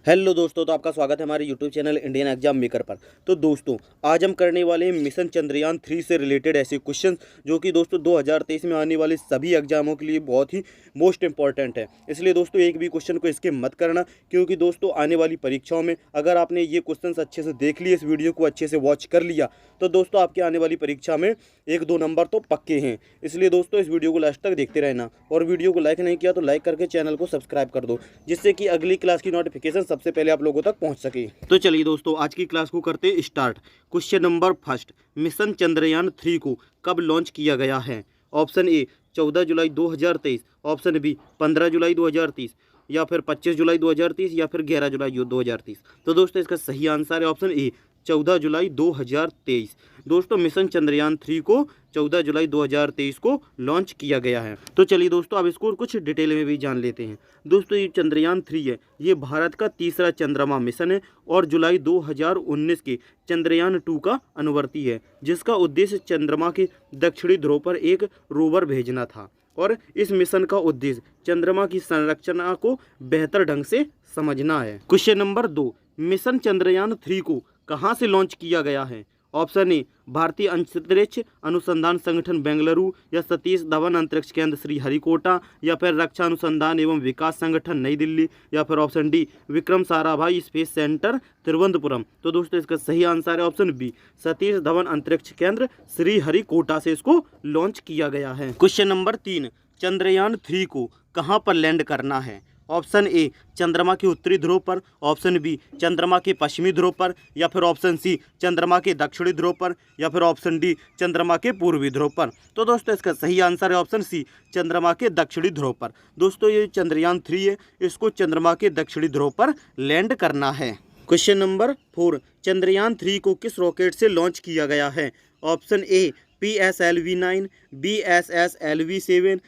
Hello दोस्तों, तो आपका स्वागत है हमारे YouTube channel Indian exam maker पर। तो दोस्तों, आज हम करने वाले हैं मिशन चंद्रयान 3 से रिलेटेड ऐसे क्वेश्चन जो कि दोस्तों 2023 में आने वाले सभी एग्जामों के लिए बहुत ही मोस्ट इंपॉर्टेंट है। इसलिए दोस्तों एक भी क्वेश्चन को इसके मत करना, क्योंकि दोस्तों आने वाली परीक्षाओं में अगर आपने ये क्वेश्चन अच्छे से देख लिए, इस वीडियो को अच्छे से वॉच कर लिया, तो दोस्तों आपके आने वाली परीक्षा में 1-2 नंबर तो पक्के हैं। इसलिए दोस्तों इस वीडियो को लास्ट तक देखते रहना, और वीडियो को लाइक नहीं किया तो लाइक करके चैनल को सब्सक्राइब कर दो, जिससे कि अगली क्लास की नोटिफिकेशन सबसे पहले आप लोगों तक पहुंच सके। तो चलिए दोस्तों, आज की क्लास को करते हैं start. Question number first, mission Chandrayaan 3 को कब लॉन्च किया गया है? ऑप्शन ए 14 जुलाई 2023, ऑप्शन बी 15 जुलाई 2030, या फिर 25 जुलाई 2030, या फिर 11 जुलाई 2030। तो दोस्तों इसका सही आंसर है ऑप्शन ए 14 जुलाई 2023। दोस्तों मिशन चंद्रयान 3 को 14 जुलाई 2023 को लॉन्च किया गया है। तो चलिए दोस्तों अब इसको कुछ डिटेल में भी जान लेते हैं। दोस्तों ये चंद्रयान 3 है, ये भारत का तीसरा चंद्रमा मिशन है और जुलाई 2019 के चंद्रयान 2 का अनुवर्ती है, जिसका उद्देश्य चंद्रमा के दक्षिणी ध्रुव पर एक रोवर भेजना था। और इस मिशन का उद्देश्य चंद्रमा की संरचना को बेहतर ढंग से समझना है। क्वेश्चन नंबर 2, मिशन चंद्रयान 3 को कहां से लॉन्च किया गया है? ऑप्शन ए भारतीय अंतरिक्ष अनुसंधान संगठन बेंगलुरु, या सतीश धवन अंतरिक्ष केंद्र श्रीहरिकोटा, या फिर रक्षा अनुसंधान एवं विकास संगठन नई दिल्ली, या फिर option D Vikram Sarabhai space centre Thiruvananthapuram. तो दोस्तों इसका सही आंसर है ऑप्शन बी सतीश धवन अंतरिक्ष केंद्र श्रीहरिकोटा से इसको लॉन्च किया गया है। क्वेश्चन नंबर 3, चंद्रयान 3 को कहां पर लैंड करना है? ऑप्शन ए चंद्रमा के उत्तरी ध्रुव पर, ऑप्शन बी चंद्रमा के पश्चिमी ध्रुव पर, या फिर ऑप्शन सी चंद्रमा के दक्षिणी ध्रुव पर, या फिर ऑप्शन डी चंद्रमा के पूर्वी ध्रुव पर। तो दोस्तों इसका सही आंसर है ऑप्शन सी चंद्रमा के दक्षिणी ध्रुव पर। दोस्तों ये चंद्रयान 3 है, इसको चंद्रमा के दक्षिणी ध्रुव पर लैंड करना है। क्वेश्चन नंबर 4, चंद्रयान 3 को किस रॉकेट से लॉन्च किया गया है? ऑप्शन ए PSLV-9, BSSLV-7,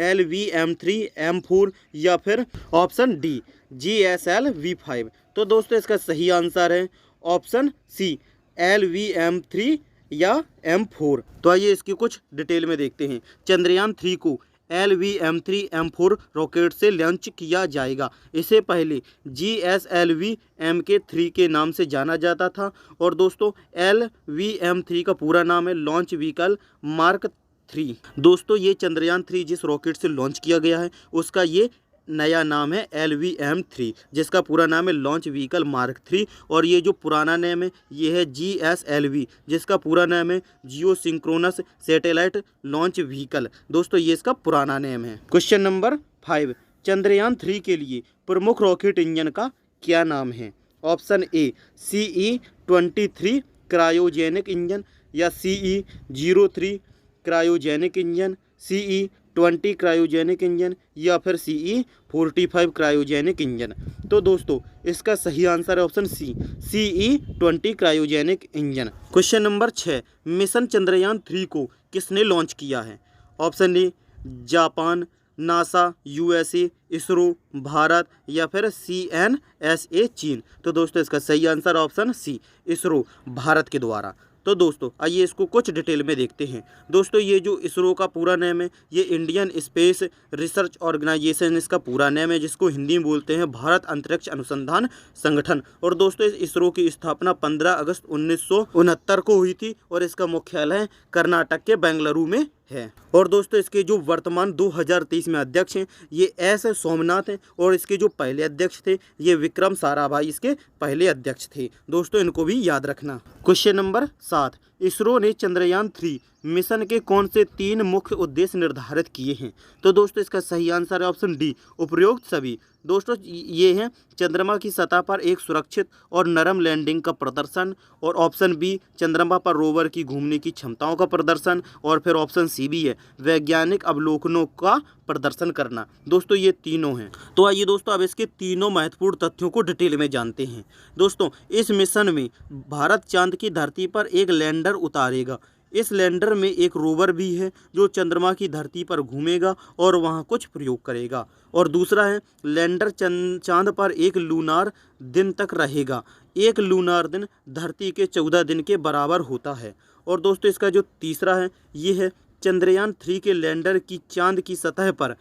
LVM-3, M4, या फिर ऑप्शन डी GSLV-5। तो दोस्तों इसका सही आंसर है ऑप्शन सी LVM-3 या M4। तो आइए इसकी कुछ डिटेल में देखते हैं। चंद्रयान 3 को LVM-3 M4 रॉकेट से लॉन्च किया जाएगा। इसे पहले GSLV-MK3 के नाम से जाना जाता था। और दोस्तों LVM-3 का पूरा नाम है लॉन्च व्हीकल मार्क 3। दोस्तों ये चंद्रयान 3 जिस रॉकेट से लॉन्च किया गया है उसका ये नया नाम है LVM-3, जिसका पूरा नाम है लॉन्च व्हीकल मार्क 3। और ये जो पुराना नाम है ये है GSLV, जिसका पूरा नाम है जियो सिंक्रोनस सैटेलाइट लॉन्च व्हीकल। दोस्तों ये इसका पुराना नाम है। क्वेश्चन नंबर 5, चंद्रयान 3 के लिए प्रमुख रॉकेट इंजन का क्या नाम है? ऑप्शन ए CE-23 क्रायोजेनिक इंजन, या CE-03 cryogenic engine, CE-20 cryogenic engine, या फिर CE-45 क्रायोजेनिक इंजन। तो दोस्तों इसका सही आंसर है option C CE-20 cryogenic engine. Question number 6, mission Chandrayaan 3 को किसने लॉन्च किया है? Option A Japan, NASA, USA, ISRO, Bharat, या फिर CNSA चीन। तो दोस्तों इसका सही answer option C ISRO Bharat के द्वारा। तो दोस्तों आइए इसको कुछ डिटेल में देखते हैं। दोस्तों ये जो इसरो का पूरा नाम है ये इंडियन स्पेस रिसर्च ऑर्गेनाइजेशन इसका पूरा नाम है, जिसको हिंदी में बोलते हैं भारत अंतरिक्ष अनुसंधान संगठन। और दोस्तों इस इसरो की स्थापना 15 अगस्त 1969 को हुई थी, और इसका मुख्यालय कर्नाटक के बेंगलुरु में है। और दोस्तों इसके जो वर्तमान 2023 में अध्यक्ष हैं ये एस सोमनाथ हैं, और इसके जो पहले अध्यक्ष थे ये विक्रम साराभाई इसके पहले अध्यक्ष थे। दोस्तों इनको भी याद रखना। क्वेश्चन नंबर 7, इसरो ने चंद्रयान 3 मिशन के कौन से 3 मुख्य उद्देश्य निर्धारित किए हैं? तो दोस्तों इसका सही आंसर है ऑप्शन डी उपरोक्त सभी। दोस्तों ये हैं चंद्रमा की सतह पर एक सुरक्षित और नरम लैंडिंग का प्रदर्शन, और ऑप्शन बी चंद्रमा पर रोवर की घूमने की क्षमताओं का प्रदर्शन, और फिर ऑप्शन सी भी है वैज्ञानिक अवलोकनों का प्रदर्शन करना। दोस्तों ये तीनों हैं। तो आइए दोस्तों अब इसके तीनों महत्वपूर्ण तथ्यों को डिटेल में जानते हैं। दोस्तों इस मिशन में भारत चांद की धरती पर एक लैंडर उतारेगा। इस लैंडर में एक रोवर भी है जो चंद्रमा की धरती पर घूमेगा और वहां कुछ प्रयोग करेगा। और दूसरा है लैंडर चांद पर एक लूनार दिन तक रहेगा। एक लूनार दिन धरती के 14 दिन के बराबर होता है। और दोस्तों इसका जो तीसरा है ये है चंद्रयान 3 के लैंडर की चांद की सतह पर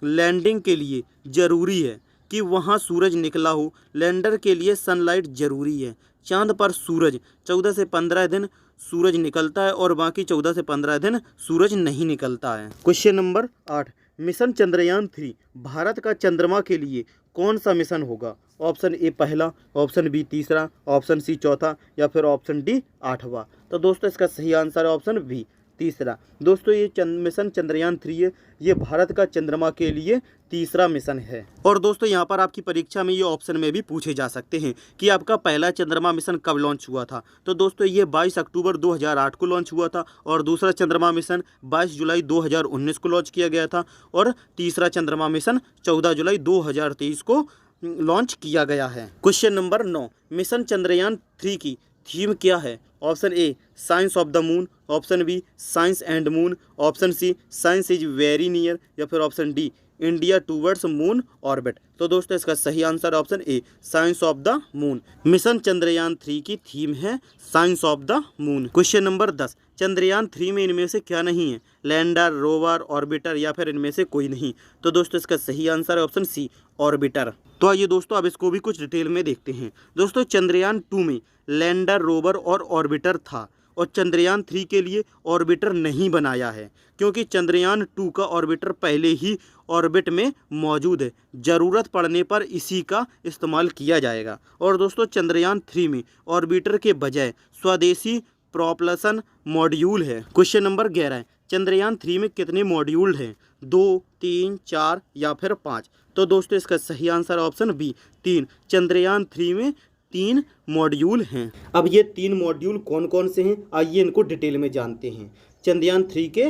लैंडिंग के लिए ज़रूरी है कि वहाँ सूरज निकला हो। लैंडर के लिए सनलाइट जरूरी है। चांद पर सूरज 14 से 15 दिन सूरज निकलता है और बाकी 14 से 15 दिन सूरज नहीं निकलता है। Question number 8, mission Chandrayaan 3 Bharat का चंद्रमा के लिए कौन सा मिशन होगा? ऑप्शन ए पहला, ऑप्शन बी तीसरा, ऑप्शन सी चौथा या फिर ऑप्शन डी आठवां। तो दोस्तों इसका सही आंसर है ऑप्शन बी तीसरा। दोस्तों ये मिशन चंद्रयान 3 है, ये भारत का चंद्रमा के लिए तीसरा मिशन है। और दोस्तों यहाँ पर आपकी परीक्षा में ये ऑप्शन में भी पूछे जा सकते हैं कि आपका पहला चंद्रमा मिशन कब लॉन्च हुआ था। तो दोस्तों ये 22 अक्टूबर 2008 को लॉन्च हुआ था और दूसरा चंद्रमा मिशन 22 जुलाई 2019 को लॉन्च किया गया था और तीसरा चंद्रमा मिशन 14 जुलाई 2023 को लॉन्च किया गया है। क्वेश्चन नंबर 9, मिशन चंद्रयान 3 की थीम क्या है? Option A science of the moon, option B science and moon, option C science is very near या फिर option D India towards moon orbit. तो दोस्तों इसका सही answer option A science of the moon. Mission Chandrayaan 3 की theme है science of the moon. Question number 10, Chandrayaan 3 में इनमें से क्या नहीं है? लैंडर, रोवर, ऑर्बिटर या फिर इनमें से कोई नहीं। तो दोस्तों इसका सही आंसर है ऑप्शन सी ऑर्बिटर। तो आइए दोस्तों अब इसको भी कुछ डिटेल में देखते हैं। दोस्तों चंद्रयान 2 में लैंडर, रोवर और ऑर्बिटर था और चंद्रयान 3 के लिए ऑर्बिटर नहीं बनाया है क्योंकि चंद्रयान 2 का ऑर्बिटर पहले ही ऑर्बिट में मौजूद है। ज़रूरत पड़ने पर इसी का इस्तेमाल किया जाएगा। और दोस्तों चंद्रयान 3 में ऑर्बिटर के बजाय स्वदेशी प्रोपल्शन मॉड्यूल है। क्वेश्चन नंबर 11, चंद्रयान 3 में कितने मॉड्यूल हैं? 2, 3, 4 या फिर 5। तो दोस्तों इसका सही आंसर ऑप्शन बी 3। चंद्रयान 3 में 3 मॉड्यूल हैं। अब ये 3 मॉड्यूल कौन कौन से हैं, आइए इनको डिटेल में जानते हैं। चंद्रयान 3 के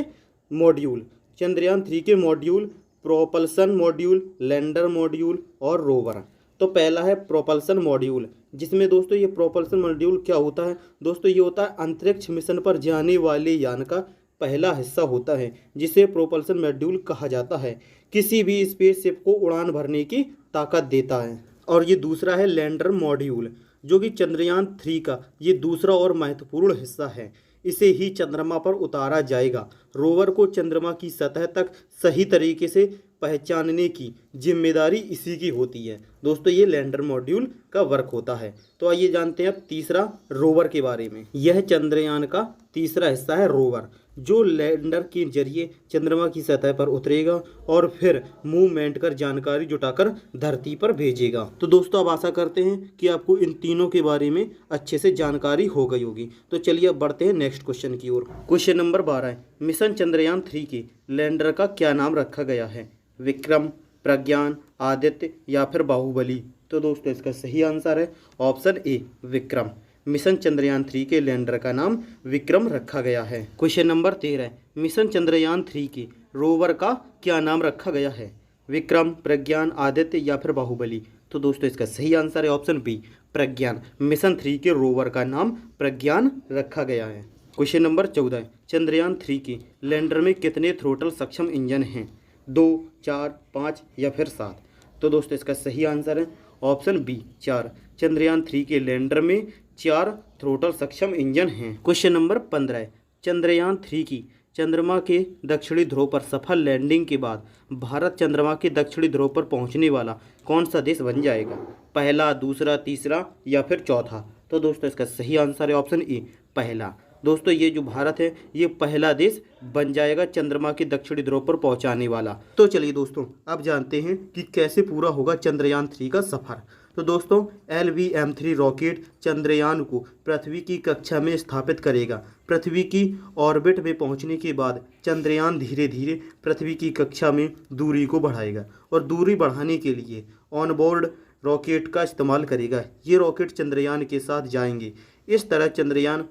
मॉड्यूल, चंद्रयान 3 के module propulsion module, lander module और रोवर। तो पहला है प्रोपल्सन मॉड्यूल, जिसमें दोस्तों ये प्रोपल्सन मॉड्यूल क्या होता है? दोस्तों ये होता है अंतरिक्ष मिशन पर जाने वाले यान का पहला हिस्सा होता है जिसे प्रोपल्सन मॉड्यूल कहा जाता है। किसी भी स्पेसशिप को उड़ान भरने की ताकत देता है। और ये दूसरा है लैंडर मॉड्यूल, जो कि चंद्रयान 3 का ये दूसरा और महत्वपूर्ण हिस्सा है। इसे ही चंद्रमा पर उतारा जाएगा। रोवर को चंद्रमा की सतह तक सही तरीके से पहचानने की जिम्मेदारी इसी की होती है। दोस्तों ये लैंडर मॉड्यूल का वर्क होता है। तो आइए जानते हैं अब तीसरा रोवर के बारे में। यह चंद्रयान का तीसरा हिस्सा है रोवर, जो लैंडर के जरिए चंद्रमा की सतह पर उतरेगा और फिर मूवमेंट कर जानकारी जुटाकर धरती पर भेजेगा। तो दोस्तों अब आशा करते हैं कि आपको इन तीनों के बारे में अच्छे से जानकारी हो गई होगी। तो चलिए अब बढ़ते हैं नेक्स्ट क्वेश्चन की ओर। क्वेश्चन नंबर 12, मिशन चंद्रयान 3 के लैंडर का क्या नाम रखा गया है? विक्रम, प्रज्ञान, आदित्य या फिर बाहुबली। तो दोस्तों इसका सही आंसर है ऑप्शन ए विक्रम। मिशन चंद्रयान 3 के लैंडर का नाम विक्रम रखा गया है। क्वेश्चन नंबर 13, मिशन चंद्रयान 3 के रोवर का क्या नाम रखा गया है? विक्रम, प्रज्ञान, आदित्य या फिर बाहुबली। तो दोस्तों इसका सही आंसर है ऑप्शन बी प्रज्ञान। मिशन 3 के रोवर का नाम प्रज्ञान रखा गया है। क्वेश्चन नंबर 14, चंद्रयान 3 के लैंडर में कितने थ्रोटल सक्षम इंजन हैं? 2, 4, 5 या फिर 7। तो दोस्तों इसका सही आंसर है ऑप्शन बी 4। चंद्रयान 3 के लैंडर में 4 थ्रोटल सक्षम इंजन हैं। क्वेश्चन नंबर 15, चंद्रयान 3 की चंद्रमा के दक्षिणी ध्रुव पर सफल लैंडिंग के बाद भारत चंद्रमा के दक्षिणी ध्रुव पर पहुंचने वाला कौन सा देश बन जाएगा? पहला, दूसरा, तीसरा या फिर चौथा। तो दोस्तों इसका सही आंसर है ऑप्शन ए पहला। दोस्तों ये जो भारत है ये पहला देश बन जाएगा चंद्रमा के दक्षिणी ध्रुव पर पहुंचाने वाला। तो चलिए दोस्तों अब जानते हैं कि कैसे पूरा होगा चंद्रयान 3 का सफ़र। तो दोस्तों LVM-3 रॉकेट चंद्रयान को पृथ्वी की कक्षा में स्थापित करेगा। पृथ्वी की ऑर्बिट में पहुंचने के बाद चंद्रयान धीरे धीरे पृथ्वी की कक्षा में दूरी को बढ़ाएगा और दूरी बढ़ाने के लिए ऑनबोर्ड रॉकेट का इस्तेमाल करेगा। ये रॉकेट चंद्रयान के साथ जाएंगे। इस तरह चंद्रयान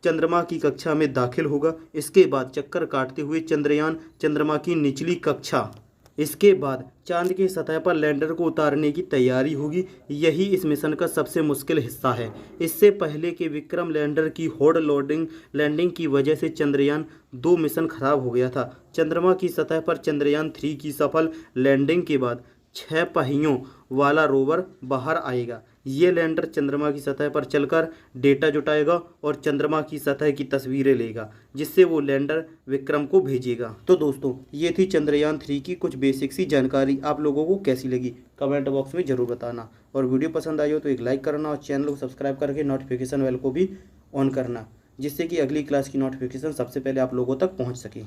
चंद्रमा की कक्षा में दाखिल होगा। इसके बाद चक्कर काटते हुए चंद्रयान चंद्रमा की निचली कक्षा, इसके बाद चांद की सतह पर लैंडर को उतारने की तैयारी होगी। यही इस मिशन का सबसे मुश्किल हिस्सा है। इससे पहले कि विक्रम लैंडर की हॉट लैंडिंग की वजह से चंद्रयान 2 मिशन खराब हो गया था। चंद्रमा की सतह पर चंद्रयान 3 की सफल लैंडिंग के बाद 6 पहियों वाला रोवर बाहर आएगा। ये लैंडर चंद्रमा की सतह पर चलकर डेटा जुटाएगा और चंद्रमा की सतह की तस्वीरें लेगा, जिससे वो लैंडर विक्रम को भेजेगा। तो दोस्तों ये थी चंद्रयान 3 की कुछ बेसिक सी जानकारी। आप लोगों को कैसी लगी कमेंट बॉक्स में ज़रूर बताना, और वीडियो पसंद आई हो तो एक लाइक करना और चैनल को सब्सक्राइब करके नोटिफिकेशन बेल को भी ऑन करना, जिससे कि अगली क्लास की नोटिफिकेशन सबसे पहले आप लोगों तक पहुँच सके।